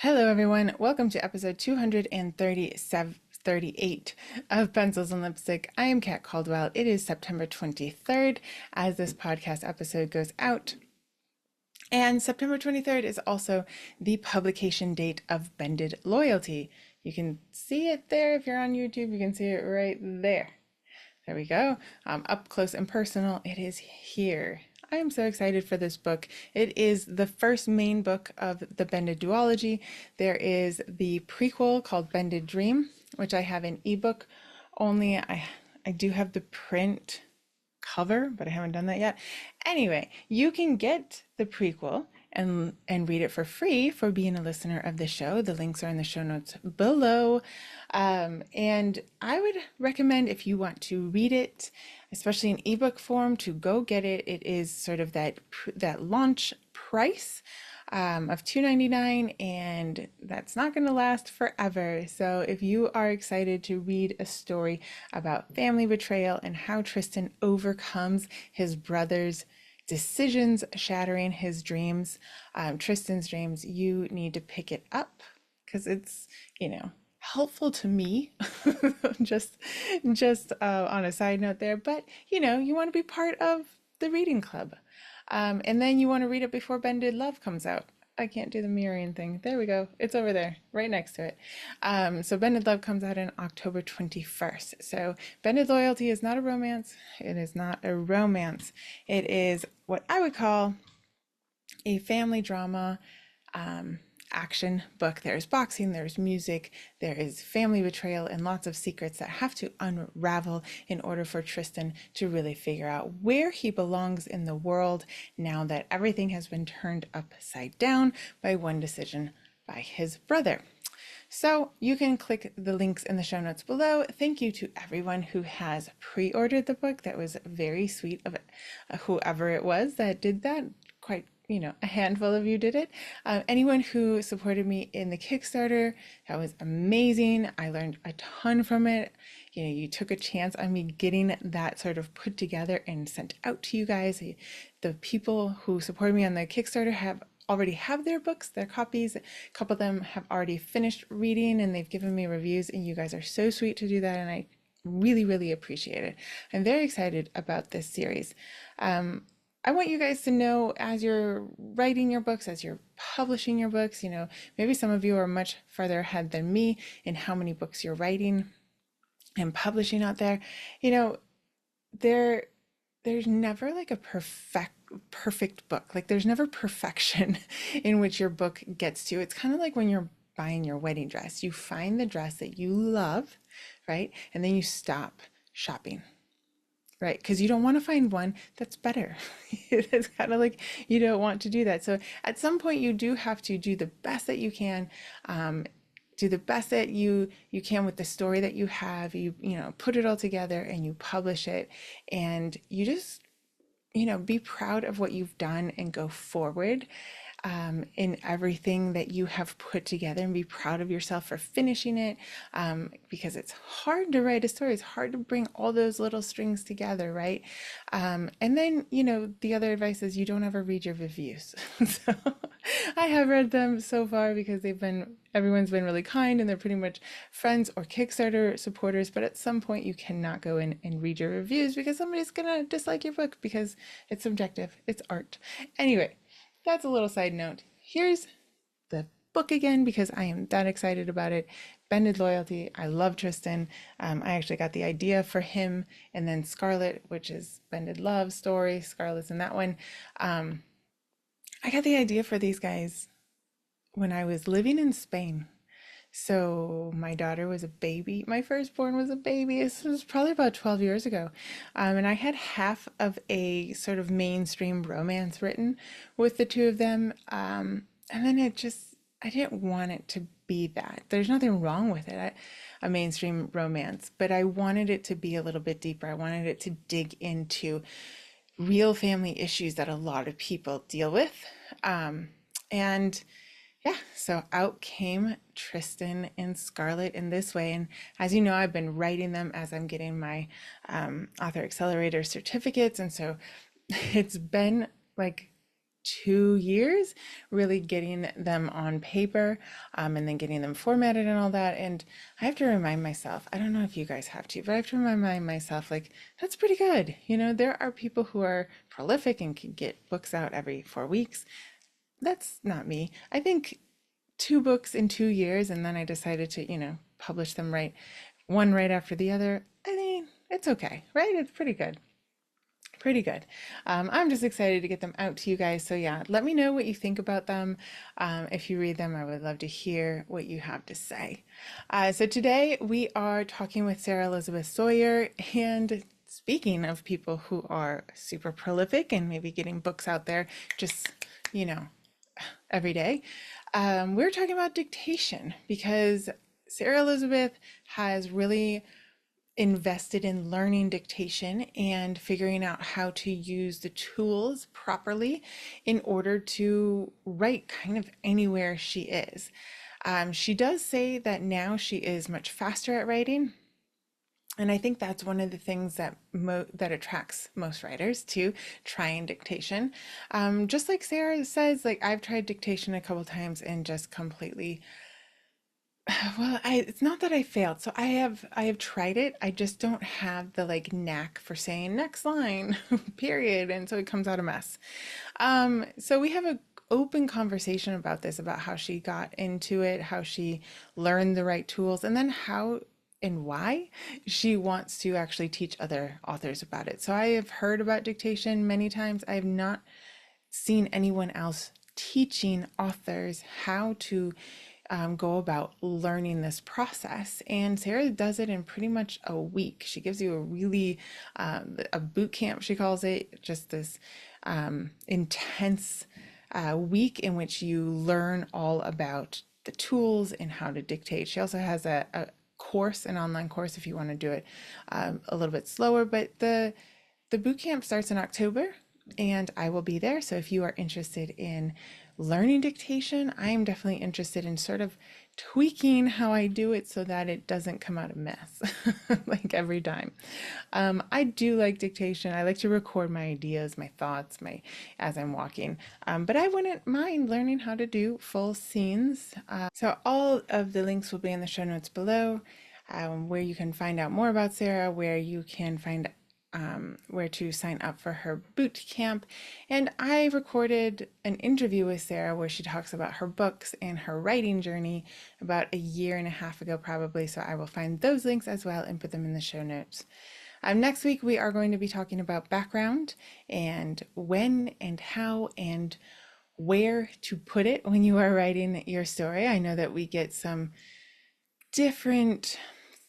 Hello, everyone. Welcome to episode 238 of Pencils and Lipstick. I am Kat Caldwell. It is September 23rd as this podcast episode goes out. And September 23rd is also the publication date of Bended Loyalty. You can see it there if you're on YouTube. You can see it right there. There we go. Up close and personal, it is here. I am so excited for this book. It is the first main book of the Bended duology. There is the prequel called Bended Dream, which I have in ebook only. I do have the print cover, but I haven't done that yet. Anyway, you can get the prequel and read it for free for being a listener of the show. The links are in the show notes below. And I would recommend, if you want to read it, especially in ebook form, to go get it. It is sort of that launch price of $2.99, and that's not going to last forever. So if you are excited to read a story about family betrayal and how Tristan overcomes his brother's decisions shattering his dreams, Tristan's dreams, you need to pick it up because it's, helpful to me. just on a side note there, but you want to be part of the reading club. And then you want to read it before Bended Love comes out. I can't do the mirroring thing. There we go. It's over there, right next to it. So Bended Love comes out on October 21st. So Bended Loyalty is not a romance. It is not a romance. It is what I would call a family drama action book. There's boxing, there's music, there is family betrayal, and lots of secrets that have to unravel in order for Tristan to really figure out where he belongs in the world now that everything has been turned upside down by one decision by his brother. So you can click the links in the show notes below. Thank you to everyone who has pre-ordered the book. That was very sweet of whoever it was that did that. Quite a handful of you did it. Anyone who supported me in the Kickstarter, that was amazing. I learned a ton from it. You took a chance on me getting that sort of put together and sent out to you guys. The people who supported me on the Kickstarter already have their books, their copies. A couple of them have already finished reading and they've given me reviews, and you guys are so sweet to do that, and I really, really appreciate it. I'm very excited about this series. I want you guys to know, as you're writing your books, as you're publishing your books, maybe some of you are much farther ahead than me in how many books you're writing and publishing out there. There's never like a perfect book. Like there's never perfection in which your book gets to. It's kind of like when you're buying your wedding dress. You find the dress that you love, right? And then you stop shopping. Right, because you don't want to find one that's better. It's kind of like you don't want to do that. So at some point you do have to do the best that you can, do the best that you can with the story that you have. You put it all together and you publish it, and you just be proud of what you've done and go forward in everything that you have put together, and be proud of yourself for finishing it, because it's hard to write a story. It's hard to bring all those little strings together, right? And then, the other advice is you don't ever read your reviews. So I have read them so far because everyone's been really kind, and they're pretty much friends or Kickstarter supporters. But at some point you cannot go in and read your reviews because somebody's gonna dislike your book because it's subjective. It's art. Anyway, that's a little side note. Here's the book again because I am that excited about it. Bended Loyalty. I love Tristan. I actually got the idea for him, and then Scarlet, which is Bended Love story. Scarlet's in that one. I got the idea for these guys when I was living in Spain. So my daughter was a baby. My firstborn was a baby. This was probably about 12 years ago. And I had half of a sort of mainstream romance written with the two of them. And then I didn't want it to be that. There's nothing wrong with it, a mainstream romance, but I wanted it to be a little bit deeper. I wanted it to dig into real family issues that a lot of people deal with. And yeah, so out came Tristan and Scarlet in this way. And as you know, I've been writing them as I'm getting my author accelerator certificates. And so it's been like 2 years, really getting them on paper, and then getting them formatted and all that. And I have to remind myself, I don't know if you guys have to, but I have to remind myself, like, that's pretty good. There are people who are prolific and can get books out every 4 weeks. That's not me. I think 2 books in 2 years, and then I decided to, publish them one right after the other. I mean, it's okay, right? It's pretty good. Pretty good. I'm just excited to get them out to you guys. So yeah, let me know what you think about them. If you read them, I would love to hear what you have to say. So today we are talking with Sarah Elisabeth Sawyer, and speaking of people who are super prolific and maybe getting books out there just, you know, every day, we're talking about dictation because Sarah Elizabeth has really invested in learning dictation and figuring out how to use the tools properly in order to write kind of anywhere she is. She does say that now she is much faster at writing. And I think that's one of the things that attracts most writers to trying dictation. Just like Sarah says, like I've tried dictation a couple times and just completely well, it's not that I failed. So I have tried it. I just don't have the like knack for saying next line, period, and so it comes out a mess. So we have a open conversation about this, about how she got into it, how she learned the right tools, and then how and why she wants to actually teach other authors about it. So I have heard about dictation many times. I have not seen anyone else teaching authors how to go about learning this process. And Sarah does it in pretty much a week. She gives you a really, a boot camp, she calls it, just this intense week in which you learn all about the tools and how to dictate. She also has a course, an online course, if you want to do it a little bit slower. But the boot camp starts in October, and I will be there. So if you are interested in learning dictation, I am definitely interested in sort of tweaking how I do it so that it doesn't come out a mess like every time. I do like dictation. I like to record my ideas, my thoughts, my as I'm walking. But I wouldn't mind learning how to do full scenes. So all of the links will be in the show notes below, where you can find out more about Sarah, where you can find where to sign up for her boot camp. And I recorded an interview with Sarah where she talks about her books and her writing journey about a year and a half ago, probably. So I will find those links as well and put them in the show notes. Next week, we are going to be talking about background and when and how and where to put it when you are writing your story. I know that we get some different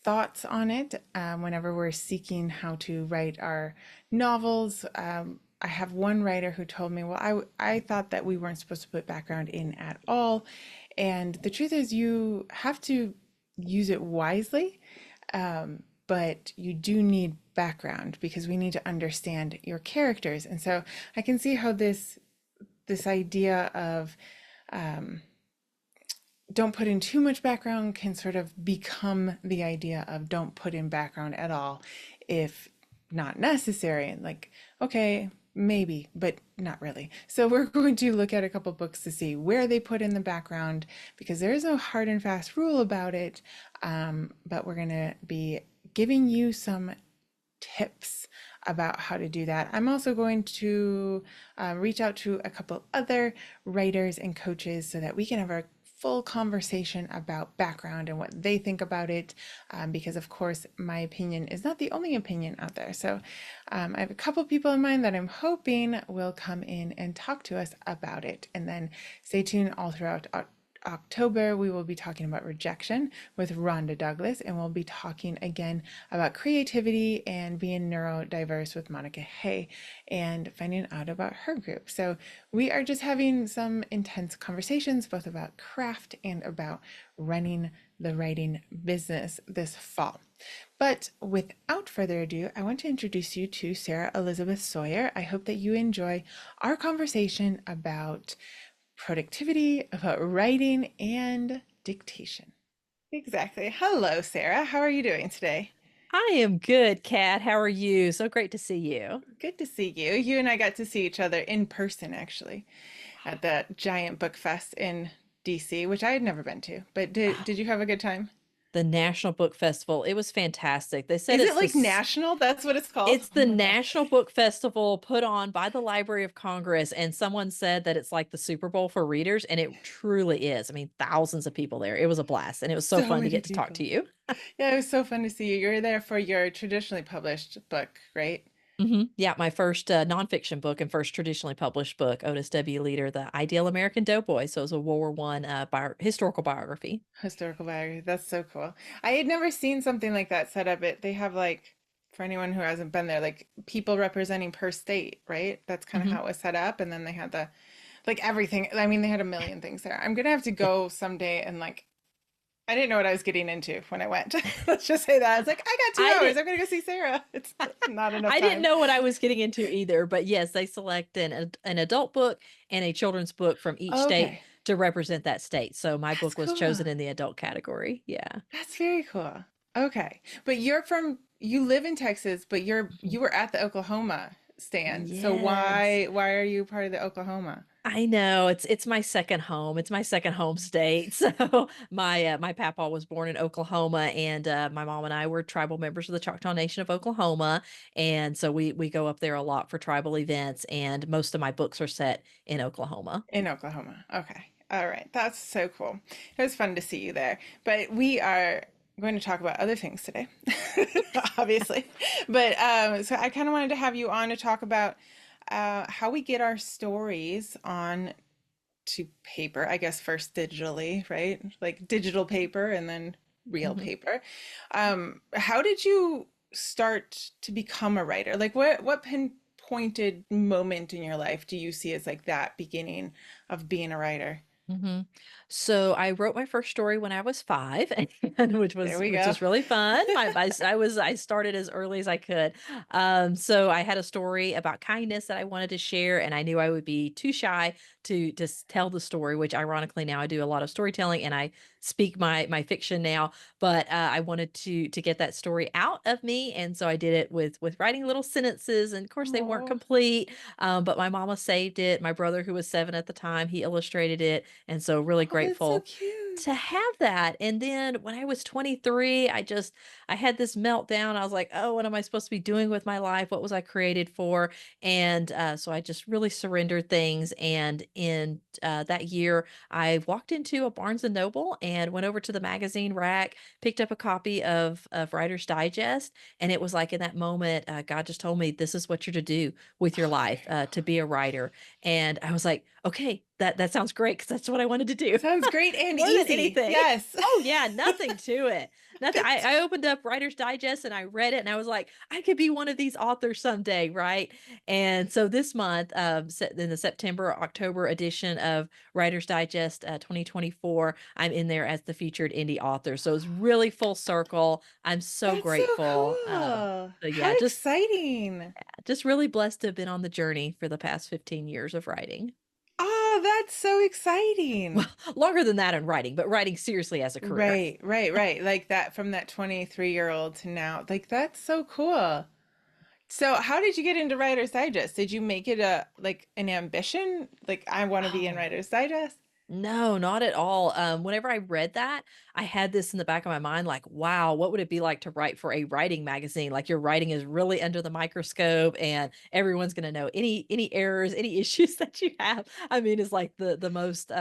thoughts on it whenever we're seeking how to write our novels. I have one writer who told me, well, I thought that we weren't supposed to put background in at all. And the truth is, you have to use it wisely, but you do need background because we need to understand your characters. And so I can see how this idea of don't put in too much background can sort of become the idea of don't put in background at all if not necessary. And like, okay, maybe, but not really. So we're going to look at a couple books to see where they put in the background because there is no hard and fast rule about it. But we're going to be giving you some tips about how to do that. I'm also going to reach out to a couple other writers and coaches so that we can have a full conversation about background and what they think about it, because of course my opinion is not the only opinion out there. So I have a couple people in mind that I'm hoping will come in and talk to us about it. And then stay tuned all throughout October, we will be talking about rejection with Rhonda Douglas, and we'll be talking again about creativity and being neurodiverse with Monica Hay and finding out about her group. So we are just having some intense conversations, both about craft and about running the writing business this fall. But without further ado, I want to introduce you to Sarah Elisabeth Sawyer. I hope that you enjoy our conversation about productivity, about writing, and dictation. Exactly. Hello, Sarah. How are you doing today? I am good, Kat. How are you? So great to see you. Good to see you. You and I got to see each other in person, actually, at the giant book fest in DC, which I had never been to. But did Oh, you have a good time? the National Book Festival. It was fantastic. They said Is it like national? That's what it's called? it's Oh the my God. National Book Festival put on by the Library of Congress, and someone said that it's like the Super Bowl for readers, and it truly is. I mean, thousands of people there. It was a blast, and it was so So fun to many get to talk people. to you. Yeah, it was so fun to see you. You were there for your traditionally published book, right? Yeah, my first nonfiction book and first traditionally published book, Otis W. Leader, The Ideal American Doughboy. So it was a World War One historical biography. Historical biography. That's so cool. I had never seen something like that set up. They have like, for anyone who hasn't been there, like people representing per state, right? That's kind of Hmm how it was set up. And then they had the like everything. I mean, they had a million things there. I'm gonna have to Yeah. go someday and like I didn't know what I was getting into when I went. Let's just say that. I was like, I got two I hours. did. I'm gonna go see Sarah. It's not enough I didn't time. know what I was getting into either, but yes, they select an adult book and a children's book from each state Okay. to represent that state. So my That's book was cool. chosen in the adult category. Yeah. That's very cool. Okay. But you live in Texas, but Mhm. you were at the Oklahoma stand. So Yes. why are you part of the Oklahoma? I know it's my second home. It's my second home state. So my papa was born in Oklahoma, and my mom and I were tribal members of the Choctaw Nation of Oklahoma, and so we go up there a lot for tribal events. And most of my books are set in Oklahoma. In Oklahoma. Okay. All right. That's so cool. It was fun to see you there. But we are going to talk about other things today, obviously. But so I kind of wanted to have you on to talk about how we get our stories on to paper, I guess first digitally, right? Like digital paper and then real Mhm. paper. How did you start to become a writer? Like what pinpointed moment in your life do you see as like that beginning of being a writer? hmm So I wrote my first story when I was five, and which There was we which go. was really fun. I started as early as I could. So I had a story about kindness that I wanted to share, and I knew I would be too shy to tell the story. Which ironically now I do a lot of storytelling, and I speak my fiction now. But I wanted to get that story out of me, and so I did it with writing little sentences, and of course they weren't Oh, complete. But my mama saved it. My brother, who was 7 at the time, he illustrated it, and so really oh, that's so grateful cute. to have that. And then when I was 23, I had this meltdown. I was like, "Oh, what am I supposed to be doing with my life? What was I created for?" And so I just really surrendered things. And in that year, I walked into a Barnes and Noble and went over to the magazine rack, picked up a copy of Writer's Digest, and it was like in that moment, God just told me, "This is what you're to do with your Oh, life, very cool. to be a writer." And I was like, "Okay, that sounds great because that's what I wanted to do." Sounds great and More than easy. anything. Yes. Oh yeah, nothing to it. Nothing. I opened up Writer's Digest and I read it and I was like, I could be one of these authors someday, right? And so this month, in the September October edition of Writer's Digest 2024, I'm in there as the featured indie author. So it's really full circle. I'm so That's so grateful. cool. So How yeah, exciting. just really blessed to have been on the journey for the past 15 years of writing. Oh, that's so Well, exciting. longer than that in writing, but writing seriously as a career. Right, right, right. Like that from that 23-year-old to now. Like that's so cool. So how did you get into Writer's Digest? Did you make it a like an ambition? Like I want to be in Oh, Writer's Digest? no, not at all. Whenever I read that, I had this in the back of my mind, like, wow, what would it be like to write for a writing magazine? Like your writing is really under the microscope and everyone's gonna know any errors, any issues that you have. I mean, it's like the most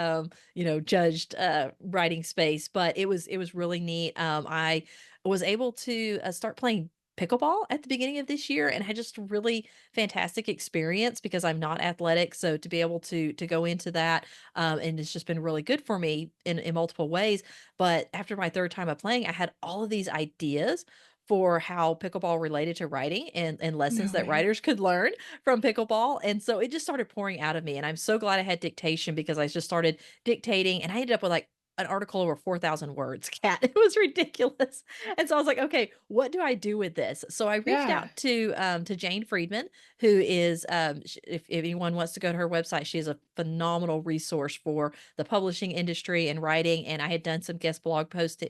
judged writing space. But it was really neat. I was able to start playing pickleball at the beginning of this year and had just a really fantastic experience because I'm not athletic. So to be able to go into that, and it's just been really good for me in multiple ways. But after my third time of playing, I had all of these ideas for how pickleball related to writing and lessons No that way. writers could learn from pickleball. And so it just started pouring out of me. And I'm so glad I had dictation because I just started dictating and I ended up with like an article over 4,000 words, Kat. It was ridiculous. And so I was like, okay, what do I do with this? So I reached Yeah. out to Jane Friedman, who is, if anyone wants to go to her website, she is a phenomenal resource for the publishing industry and writing. And I had done some guest blog posts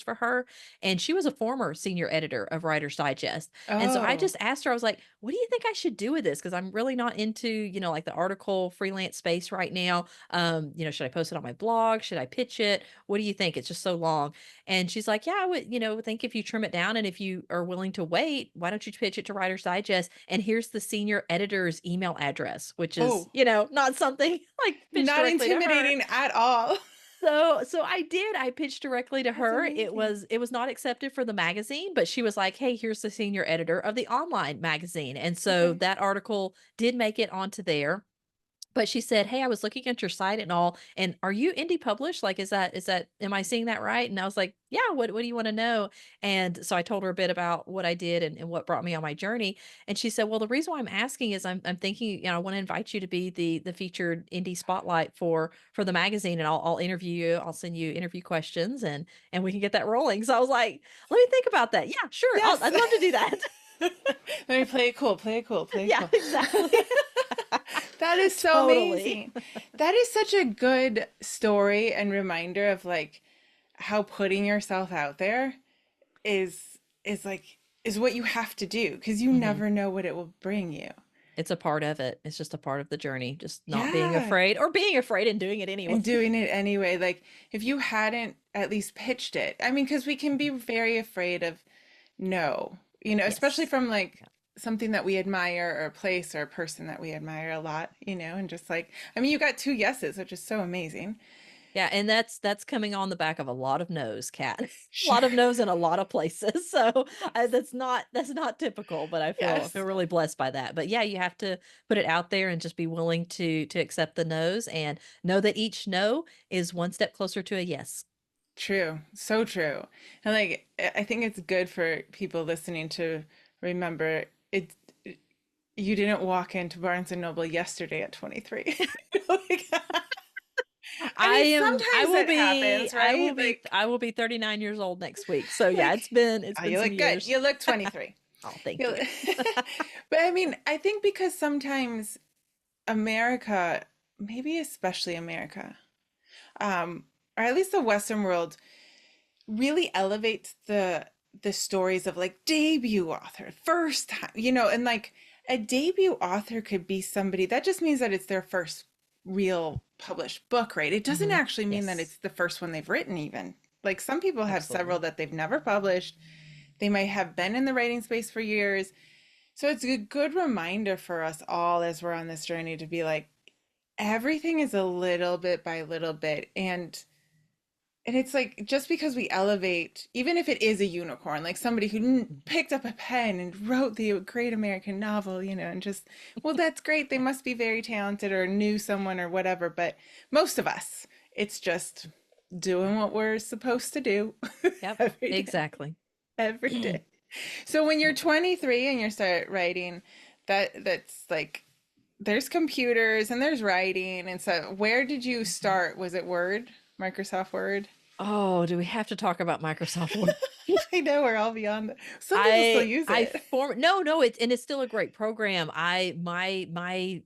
for her. And she was a former senior editor of Writer's Digest. And so I Oh. just asked her, I was like, what do you think I should do with this? Because I'm really not into, like the article freelance space right now. Should I post it on my blog? Should I pitch it? What do you think? It's just so long. And she's like, yeah, I would, think if you trim it down and if you are willing to wait, why don't you pitch it to Writer's Digest? And here's the senior editor's email address, which is, Oh, not something like pitch not directly to her. intimidating at all. So I did. I pitched directly to That's her. It amazing. was it was not accepted for the magazine, but she was like, "Hey, here's the senior editor of the online magazine." And so Okay. that article did make it onto there. But she said, "Hey, I was looking at your site and all, and are you indie published? Like, is that am I seeing that right?" And I was like, "Yeah, what do you want to know?" And so I told her a bit about what I did and what brought me on my journey. And she said, "Well, the reason why I'm asking is I'm thinking, I want to invite you to be the featured indie spotlight for the magazine, and I'll interview you. I'll send you interview questions and we can get that rolling." So I was like, "Let me think about that. Yeah, sure. Yes. I'd love to do that." Let me play it cool, play it cool, play it Yeah, cool. exactly. That is so Totally. amazing. That is such a good story and reminder of like how putting yourself out there is like is what you have to do because you Mhm. never know what it will bring you. It's a part of it. It's just a part of the journey, just not being Yeah. afraid or being afraid and doing it anyway. And doing it anyway. Like if you hadn't at least pitched it. I mean, because we can be very afraid of no, especially Yes. from like Yeah. something that we admire or a place or a person that we admire a lot, and just like, I mean, you got two yeses, which is so amazing. Yeah, and that's coming on the back of a lot of no's, Cat. A Sure. lot of no's in a lot of places. So, that's not typical, but I feel Yes. really blessed by that. But yeah, you have to put it out there and just be willing to accept the no's and know that each no is one step closer to a yes. True. So true. And like, I think it's good for people listening to remember it. You didn't walk into Barnes and Noble yesterday at 23. Like, I mean, I sometimes will it be happens, I right? will be Like, I will be 39 years old next week. So yeah, like, it's been you some look good. years. You look 23. Oh, thank You you. But I mean, I think because sometimes America, maybe especially America, or at least the Western world, really elevates the stories of like debut author, first time, and like a debut author could be somebody that just means that it's their first real published book, right? It doesn't Mhm. actually mean that Yes, it's the first one they've written, even. Like some people have several absolutely. that they've never published. They might have been in the writing space for years. So it's a good reminder for us all as we're on this journey to be like, everything is a little bit by little bit. And it's like just because we elevate, even if it is a unicorn, like somebody who Mhm. picked up a pen and wrote the great American novel, and just, well, that's great. They must be very talented or knew someone or whatever. But most of us, it's just doing what we're supposed to do Yep, every day, exactly. every day. So when you're Yep. 23 and you start writing, that's like there's computers and there's writing and so where did you Mhm. start? Was it Word? Microsoft Word? Oh, do we have to talk about Microsoft Word? I know we're all beyond that. Some people still I use I it. form no, no, it's still a great program. My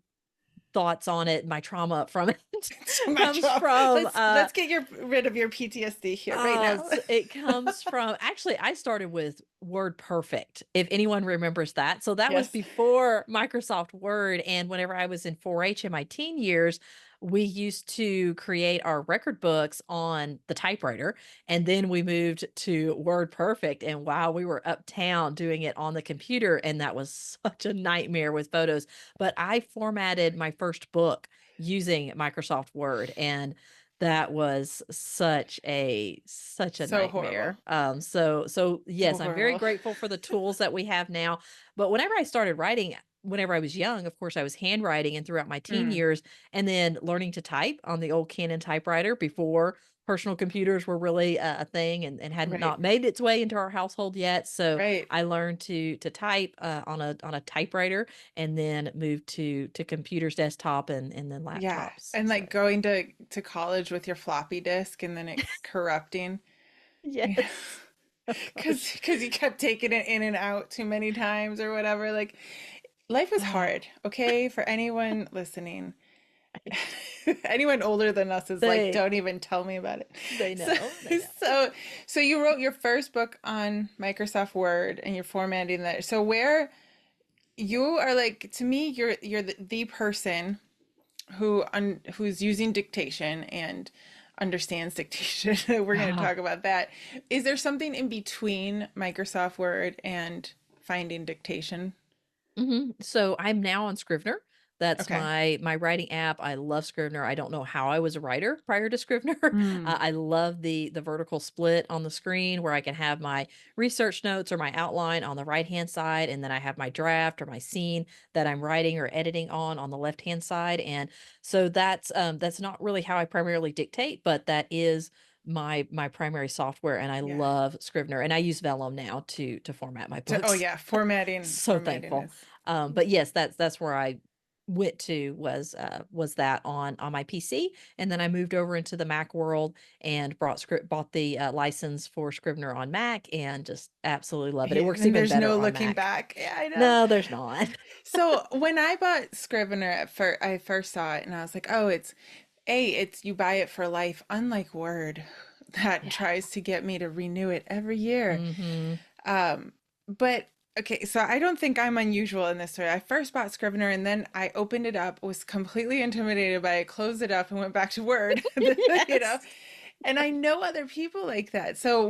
thoughts on it, my trauma from it Too much comes trouble. from Let's get rid of your PTSD here right now. it comes from actually I started with Word Perfect, if anyone remembers that. So that was Yes. before Microsoft Word. And whenever I was in 4-H in my teen years, we used to create our record books on the typewriter. And then we moved to Word Perfect. And wow, we were uptown doing it on the computer. And that was such a nightmare with photos. But I formatted my first book using Microsoft Word. And that was such a So horrible. nightmare. So So yes, I'm very horrible. grateful for the tools that we have now. But whenever I started writing, whenever I was young, of course, I was handwriting and throughout my teen Mm. years, and then learning to type on the old Canon typewriter before personal computers were really a thing and had Right. not made its way into our household yet. So Right. I learned to type on a typewriter and then moved to computers, desktop, and then Yeah. laptops. And So like going to college with your floppy disk and then it corrupting. Yeah. yes. Oh gosh. Cause you kept taking it in and out too many times or whatever. Like life is hard, okay? For anyone listening. Anyone older than us is like, They don't even tell me about it. they So, know. They know. so, so you wrote your first book on Microsoft Word and you're formatting that. So where you are like, to me, you're the person who's using dictation and understands dictation. We're going to Ah. talk about that. Is there something in between Microsoft Word and finding dictation? So I'm now on Scrivener. That's Okay. my writing app. I love Scrivener. I don't know how I was a writer prior to Scrivener. Mm, I love the vertical split on the screen where I can have my research notes or my outline on the right hand side, and then I have my draft or my scene that I'm writing or editing on the left hand side. And so that's not really how I primarily dictate, but that is my primary software, and I yeah. love Scrivener. And I use Vellum now to format my Oh books. yeah, formatting So formatting thankful. is But yes, that's where I went to was that on my PC, and then I moved over into the Mac world and bought the license for Scrivener on Mac and just absolutely love it. It yeah, works and even there's better no on looking Mac. back. Yeah, I know. No, there's not. So when I bought Scrivener at first, I first saw it and I was like, oh, it's you buy it for life, unlike Word that Yeah. tries to get me to renew it every year. Mhm. Um, but okay, so I don't think I'm unusual in this story. I first bought Scrivener and then I opened it up, was completely intimidated by it, closed it up, and went back to Word. You know, Yes. and I know other people like that. So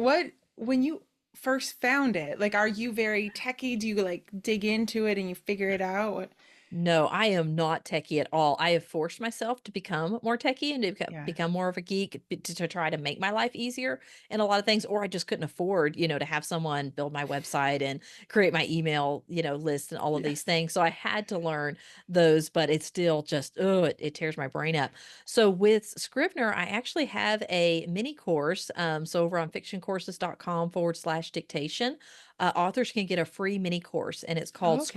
when you first found it, like, are you very techie? Do you like dig into it and you figure it out? No, I am not techie at all. I have forced myself to become more techie and to Yeah. become more of a geek to try to make my life easier in a lot of things, or I just couldn't afford, to have someone build my website and create my email, list and all of Yeah. these things. So I had to learn those, but it's still just, oh, it tears my brain up. So with Scrivener, I actually have a mini course. So over on fictioncourses.com/dictation, authors can get a free mini course, and it's Oh, called okay.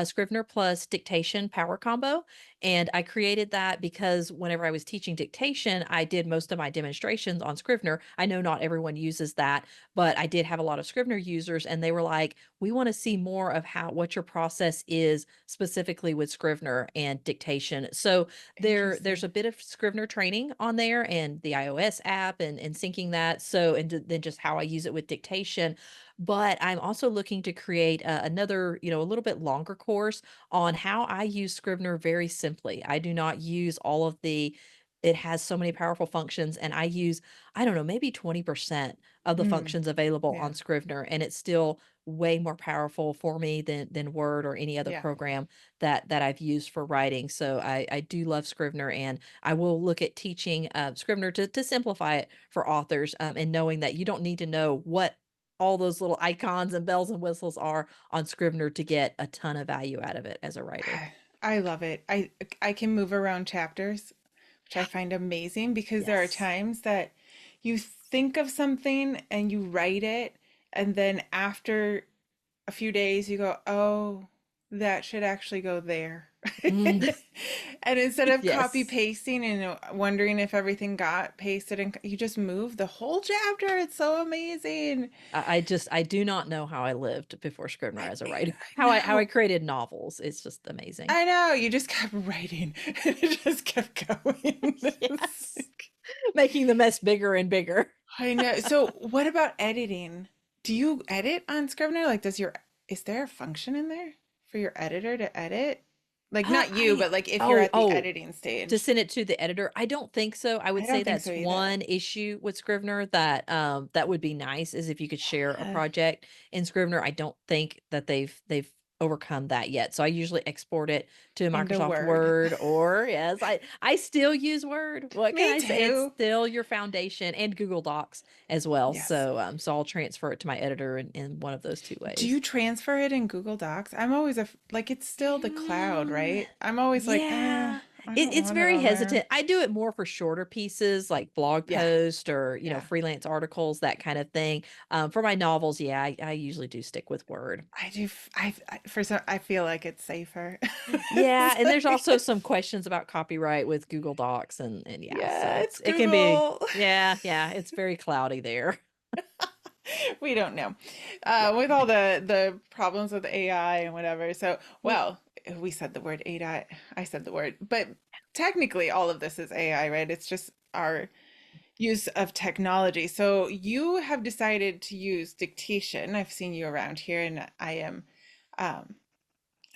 Scrivener plus dictation power combo. And I created that because whenever I was teaching dictation, I did most of my demonstrations on Scrivener. I know not everyone uses that, but I did have a lot of Scrivener users, and they were like, we want to see more of what your process is specifically with Scrivener and dictation. So there's Interesting. a bit of Scrivener training on there and the iOS app and syncing that. So, and then just how I use it with dictation. But I'm also looking to create another, a little bit longer course on how I use Scrivener very simply. I do not use all of it has so many powerful functions, and I use, I don't know, maybe 20% of the Mm, functions available yeah. on Scrivener, and it's still way more powerful for me than Word or any other Yeah. program that I've used for writing. So I do love Scrivener, and I will look at teaching Scrivener to simplify it for authors, and knowing that you don't need to know what all those little icons and bells and whistles are on Scrivener to get a ton of value out of it as a writer. I love it. I can move around chapters, which I Yeah. find amazing because there are Yes. times that you think of something and you write it, and then after a few days you go, "Oh, that should actually go there." Mm, And instead of copy yes. pasting and wondering if everything got pasted and you just move the whole chapter. It's so amazing. I do not know how I lived before Scrivener as a writer. I How I know. created novels. It's just amazing. I know. You just kept writing. It just kept going. It's Yes. like- Making the mess bigger and bigger. I know. So, what about editing? Do you edit on Scrivener? Like, is there a function in there for your editor to edit? Like, not you, I but like if you're oh at the oh editing To stage. send it to the editor? I don't think so. I I would say don't think so that's either. one issue with Scrivener that would be nice is if you could share a Uh, project in Scrivener. I don't think that they've overcome that yet. So I usually export it to into Microsoft Word. Word, or yes, I still use Word. What can Me I say? It's too. still your foundation, and Google Docs as well. Yes. So I'll transfer it to my editor in one of those two Do ways. you transfer it in Google Docs? I'm always like it's still the cloud, Mm, right? I'm always like, yeah. I don't It's want it very on there. hesitant. I do it more for shorter pieces like blog Yeah, posts or, yeah. freelance articles, that kind of thing. For my novels, yeah, I usually do stick with Word. I do. For some, I feel like it's safer. Yeah, It's and there's like, also some questions about copyright with Google Docs and yeah, so yeah, it's it can be Google. yeah, it's very cloudy there. We don't know. With all the problems with AI and whatever. So, Well, well, we said the word AI. I said the word, but technically, all of this is AI, right? It's just our use of technology. So you have decided to use dictation. I've seen you around here, and I am. Um,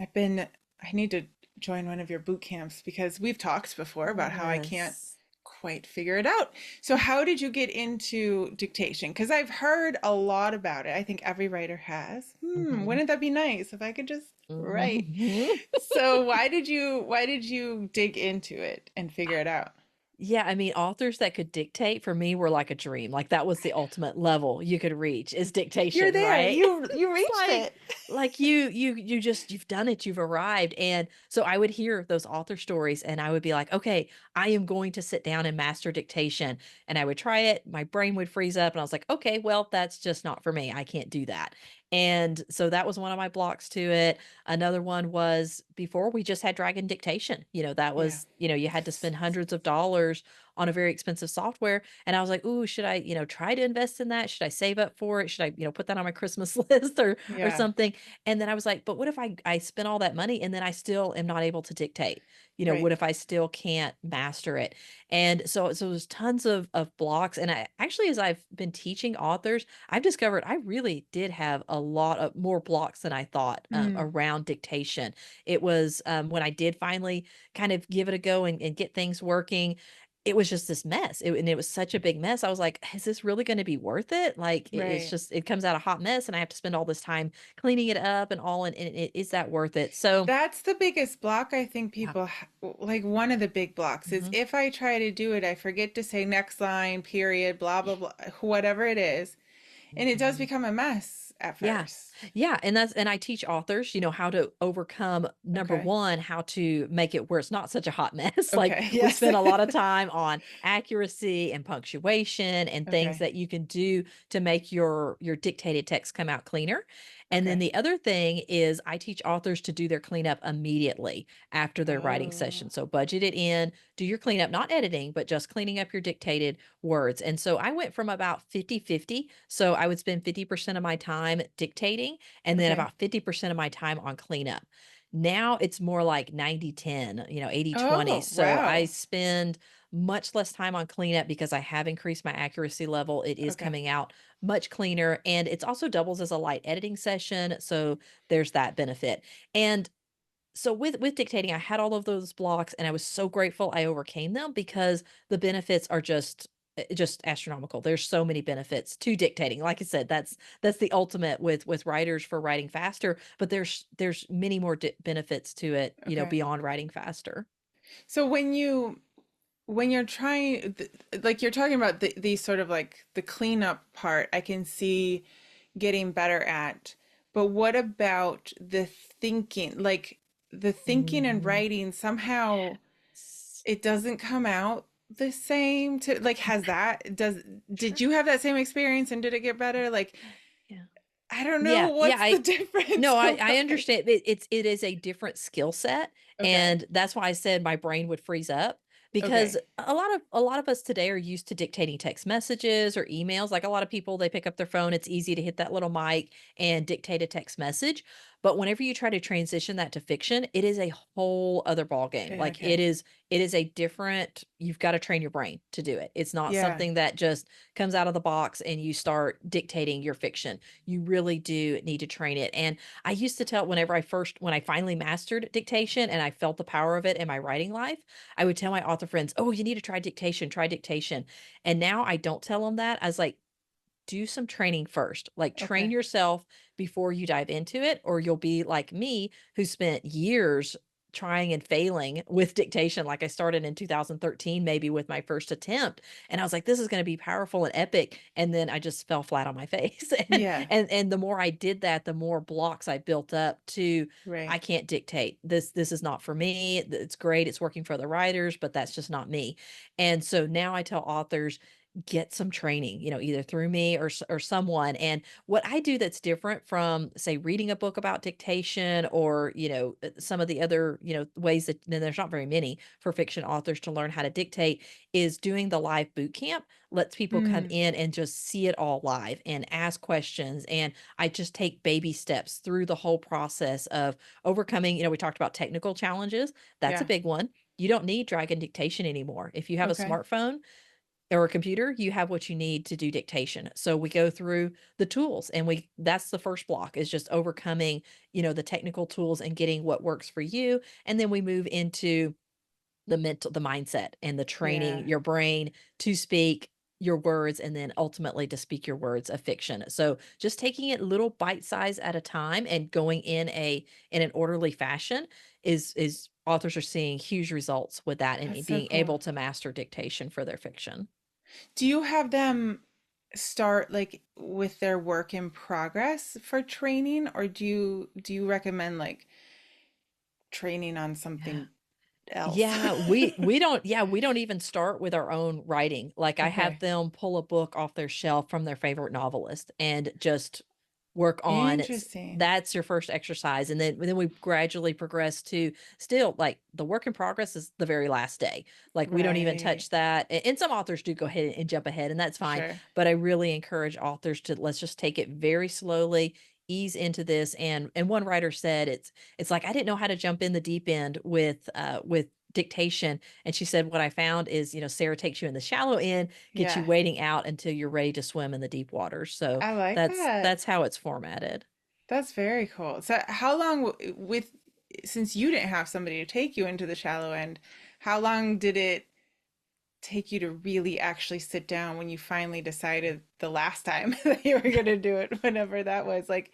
I've been. I need to join one of your boot camps because we've talked before about how I can't yes. quite figure it out. So how did you get into dictation? Because I've heard a lot about it. I think every writer has. Mhm. Wouldn't that be nice if I could just write? Mhm. So why did you dig into it and figure it out? Yeah, I mean, authors that could dictate for me were like a dream. Like that was the ultimate level you could reach is You're dictation, there. right? You It's reached it. like you just you've done it, you've arrived. And so I would hear those author stories and I would be like, "Okay, I am going to sit down and master dictation." And I would try it, my brain would freeze up and I was like, "Okay, well, that's just not for me. I can't do that." And so that was one of my blocks to it. Another one was before we just had Dragon Dictation. That Yeah. was, you had to spend hundreds of dollars on a very expensive software. And I was like, ooh, should I, try to invest in that? Should I save up for it? Should I, put that on my Christmas list or Yeah. something? And then I was like, but what if I spent all that money and then I still am not able to dictate? Right. What if I still can't master it? And so there's tons of blocks. And I actually, as I've been teaching authors, I've discovered I really did have a lot of more blocks than I thought Mm, around dictation. It was when I did finally kind of give it a go and get things working. It was just this mess. And it was such a big mess. I was like, is this really going to be worth it? Like, it's right. just, it comes out a hot mess and I have to spend all this time cleaning it up and all. And is that worth it? So, That's the biggest block I think yeah. people like one of the big blocks is Hmm. if I try to do it, I forget to say next line, period, blah, blah, blah, whatever it is. And it does Hmm. become a mess at Yeah. first. Yeah, and I teach authors, how to overcome number Okay. 1, how to make it where it's not such a hot mess. Like Okay. we Yes. spend a lot of time on accuracy and punctuation and things Okay. that you can do to make your dictated text come out cleaner. And then Okay. the other thing is I teach authors to do their cleanup immediately after their writing Oh, session. So budget it in, do your cleanup, not editing, but just cleaning up your dictated words. And so I went from about 50-50. So I would spend 50% of my time dictating and then okay. about 50% of my time on cleanup. Now it's more like 90-10, 80-20. Oh, So I wow. spend much less time on cleanup because I have increased my accuracy level. It is Okay. coming out much cleaner and it's also doubles as a light editing session. So there's that benefit. And so with dictating, I had all of those blocks and I was so grateful I overcame them because the benefits are just astronomical. There's so many benefits to dictating. Like I said, that's the ultimate with writers for writing faster, but there's many more benefits to it, Okay. beyond writing faster. So when you're trying like you're talking about these sort of like the cleanup part, I can see getting better at. But what about the thinking? Like the thinking and Mhm. writing somehow S- it doesn't come out the same to like has that does did you have that same experience and did it get better? Like Yeah. I don't know Yeah, yeah, what's the difference no, of I like understand. It is a different skill set, okay. and that's why I said my brain would freeze up because Okay. a lot of us today are used to dictating text messages or emails. Like a lot of people, they pick up their phone, it's easy to hit that little mic and dictate a text message. But whenever you try to transition that to fiction, it is a whole other ball game. Like Okay. it is a different, you've got to train your brain to do it. It's not Yeah. something that just comes out of the box and you start dictating your fiction. You really do need to train it. And I used to tell when I finally mastered dictation and I felt the power of it in my writing life, I would tell my author friends, oh, you need to try dictation, try dictation. And now I don't tell them that. I was like, do some training first. Like train Okay. yourself before you dive into it, or you'll be like me, who spent years trying and failing with dictation. Like I started in 2013, maybe with my first attempt. And I was like, this is going to be powerful and epic. And then I just fell flat on my face. and, Yeah. and the more I did that, the more blocks I built up to, I Right. can't dictate. This is not for me. It's great. It's working for other writers, but that's just not me. And so now I tell authors, get some training, either through me or someone. And what I do that's different from, say, reading a book about dictation or, some of the other, ways that, and there's not very many for fiction authors to learn how to dictate, is doing the live boot camp. Lets people come Mm, in and just see it all live and ask questions. And I just take baby steps through the whole process of overcoming, we talked about technical challenges. That's a yeah. big one. You don't need Dragon Dictation anymore. If you have a Okay. smartphone, or a computer, you have what you need to do dictation. So we go through the tools and that's the first block, is just overcoming, the technical tools and getting what works for you. And then we move into the mindset and the training Yeah. your brain to speak your words and then ultimately to speak your words of fiction. So just taking it little bite size at a time and going in an orderly fashion is authors are seeing huge results with that That's and so being cool. able to master dictation for their fiction. Do you have them start like with their work in progress for training, or do you recommend like training on Yeah. something else? Yeah, we don't even start with our own writing. Like I have Okay. them pull a book off their shelf from their favorite novelist and just work on Interesting. that's your first exercise. And then we gradually progress to, still, like, the work in progress is the very last day. Like we don't even Right. touch that. And some authors do go ahead and jump ahead, and that's fine. Sure. But I really encourage authors to, let's just take it very slowly, ease into this. And one writer said, it's like, I didn't know how to jump in the deep end with dictation. And she said, what I found is, Sarah takes you in the shallow end, gets you Yeah. wading out until you're ready to swim in the deep waters. So I like that. that's how it's formatted. That's very cool. So how long with since you didn't have somebody to take you into the shallow end, how long did it take you to really actually sit down when you finally decided the last time that you were going to do it, whenever that was? Like,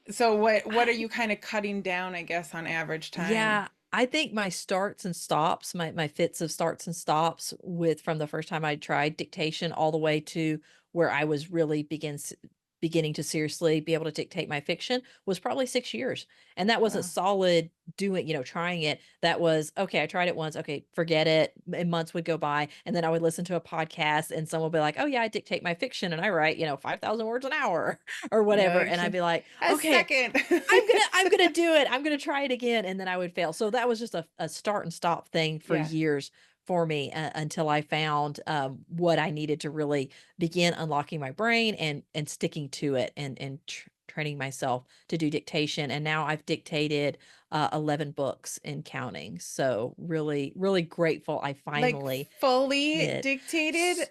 so what are I you kind of cutting down, I guess, on average time? Yeah, I think my starts and stops, my fits of starts and stops with, from the first time I tried dictation all the way to where I was really beginning to seriously be able to dictate my fiction, was probably 6 years. And that wasn't Wow. solid doing, trying it. That was, okay, I tried it once, okay, forget it. And months would go by, and then I would listen to a podcast and someone would be like, "Oh yeah, I dictate my fiction and I write, 5,000 words an hour," or whatever. And I'd Like be like, a "Okay, second. I'm gonna do it. I'm gonna try it again," and then I would fail. So that was just a start and stop thing for Yeah. years for me, until I found, what I needed to really begin unlocking my brain and sticking to it and training myself to do dictation. And now I've dictated 11 books and counting. So really, really grateful I Like finally fully did dictated?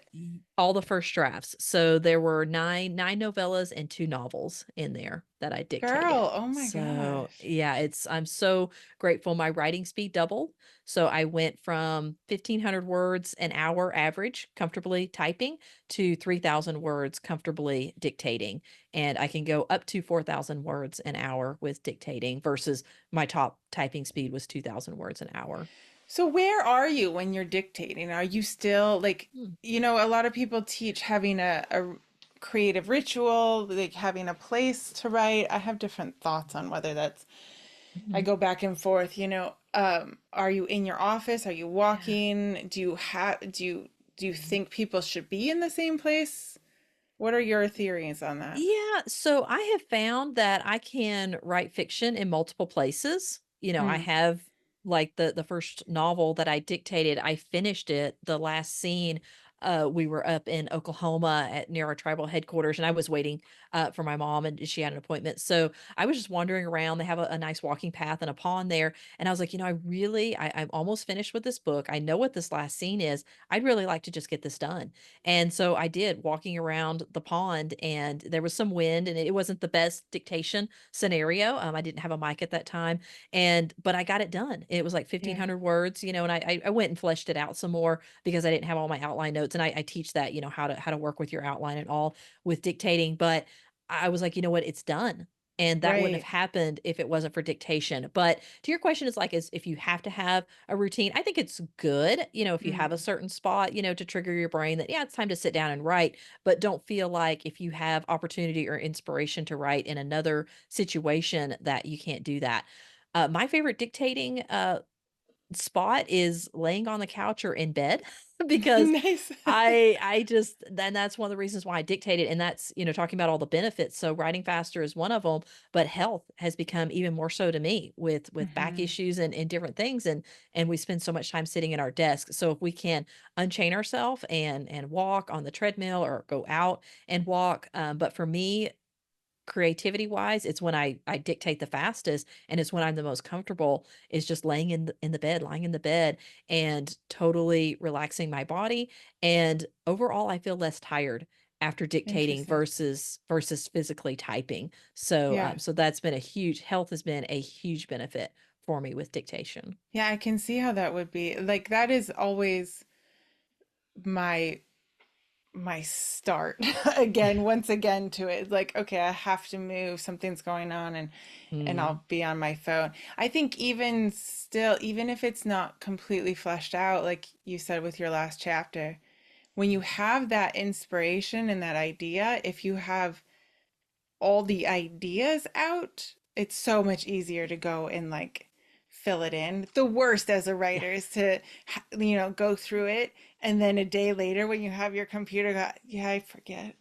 all the first drafts. So there were nine novellas and two novels in there that I dictated. Girl, oh my So gosh. yeah, I'm so grateful. My writing speed doubled. So I went from 1,500 words an hour average comfortably typing to 3,000 words comfortably dictating. And I can go up to 4,000 words an hour with dictating versus my top typing speed was 2,000 words an hour. So where are you when you're dictating? Are you still like, Hmm. a lot of people teach having a creative ritual, like having a place to write. I have different thoughts on whether that's, I Mhm. go back and forth. Are you in your office? Are you Yeah. walking? Do you think people should be in the same place? What are your theories on that? Yeah, so I have found that I can write fiction in multiple places. I Mm. have, like, the first novel that I dictated, I finished it. The last scene, we were up in Oklahoma at near our tribal headquarters, and I was waiting for my mom, and she had an appointment. So I was just wandering around. They have a nice walking path and a pond there. And I was like, I'm almost finished with this book. I know what this last scene is. I'd really like to just get this done. And so I did, walking around the pond, and there was some wind, and it wasn't the best dictation scenario. I didn't have a mic at that time, but I got it done. It was like Yeah. 1,500 words, and I went and fleshed it out some more because I didn't have all my outline notes, and I teach that, how to work with your outline and all with dictating. But I was like, you know what, it's done. And that wouldn't have Right. happened if it wasn't for dictation. But to your question, is like, is if you have to have a routine, I think it's good, if you have a Mm. certain spot, to trigger your brain that, yeah, it's time to sit down and write. But don't feel like if you have opportunity or inspiration to write in another situation that you can't do that. My favorite dictating spot is laying on the couch or in bed because Nice. I just then that's one of the reasons why I dictated, and that's, talking about all the benefits. So writing faster is one of them, but health has become even more so to me with back Hmm. issues and different things, and we spend so much time sitting at our desk. So if we can unchain ourselves and walk on the treadmill or go out and walk, but for me, creativity wise, it's when I dictate the fastest, and it's when I'm the most comfortable, is just laying in the bed, lying in the bed and totally relaxing my body. And overall, I feel less tired after dictating Interesting. versus physically typing. So Yeah. so that's been a huge health has been a huge benefit for me with dictation. Yeah, I can see how that would be. Like that is always my my start again, once again to it. Like, okay, I have to move, something's going on and Mm. I'll be on my phone. I think even still, even if it's not completely fleshed out, like you said with your last chapter, when you have that inspiration and that idea, if you have all the ideas out, it's so much easier to go and like fill it in. The worst as a Yeah. writer is to, go through it and then a day later when you have your computer, go, yeah, I forget.